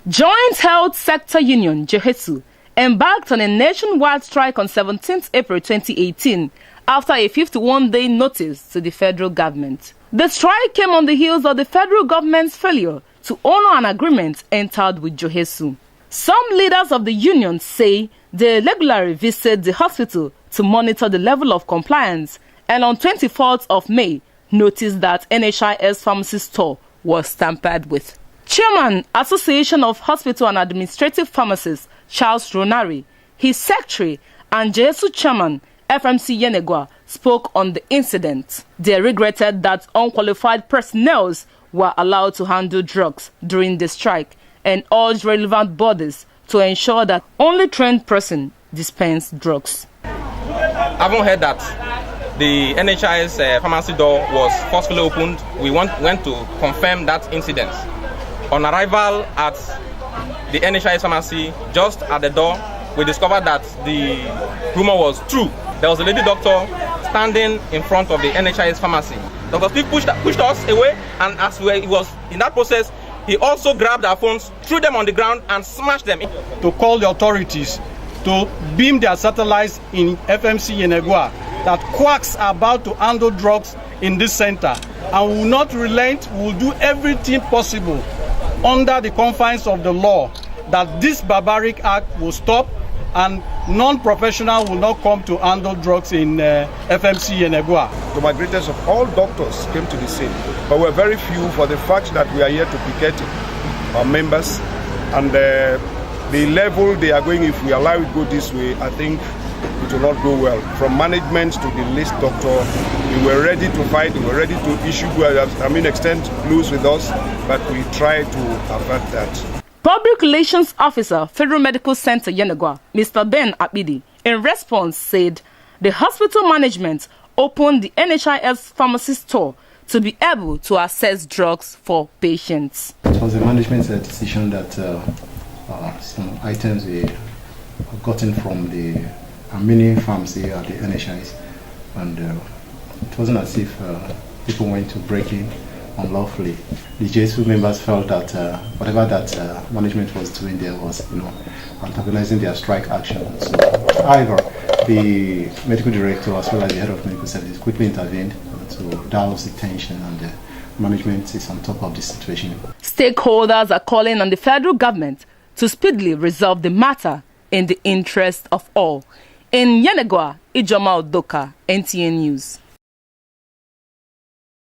Joint Health Sector Union, JOHESU, embarked on a nationwide strike on 17th April 2018 after a 51-day notice to the federal government. The strike came on the heels of the federal government's failure to honor an agreement entered with JOHESU. Some leaders of the union say they regularly visit the hospital to monitor the level of compliance, and on 24th of May noticed that NHIS pharmacy store was tampered with. Chairman, Association of Hospital and Administrative Pharmacists, Charles Ronari, his secretary, and JOHESU chairman, FMC Yenagoa, spoke on the incident. They regretted that unqualified personnel were allowed to handle drugs during the strike and urged relevant bodies to ensure that only trained persons dispense drugs. I haven't heard that the NHIS pharmacy door was forcefully opened. We went to confirm that incident. On arrival at the NHIS pharmacy, just at the door, we discovered that the rumor was true. There was a lady doctor standing in front of the NHIS pharmacy. Dr. Steve pushed us away, and as he was in that process, he also grabbed our phones, threw them on the ground, and smashed them. To call the authorities to beam their satellites in FMC yenagoa that quacks are about to handle drugs in this center, and will not relent. We will do everything possible under the confines of the law that this barbaric act will stop and non-professional will not come to handle drugs in FMC yenagoa. To my greatest of all, doctors came to the scene, but we're very few for the fact that we are here to picket our members, and the level they are going, if we allow it go this way, I think it will not go well. From management to the list doctor, we were ready to fight, we were ready to issue, extend clues with us, but we tried to avert that. Public Relations Officer, Federal Medical Center Yenagoa, Mr. Ben Apidi, in response said the hospital management opened the NHIS pharmacy store to be able to access drugs for patients. It was the management's decision that some items were gotten from the mini pharmacy at the NHIS, and it wasn't as if people went to break in unlawfully. The JOHESU members felt that whatever that management was doing there was, antagonizing their strike action. So, however, the medical director as well as the head of medical services quickly intervened to douse the tension, and the management is on top of the situation. Stakeholders are calling on the federal government to speedily resolve the matter in the interest of all. In Yenagoa, Ijoma Odoka, NTN News.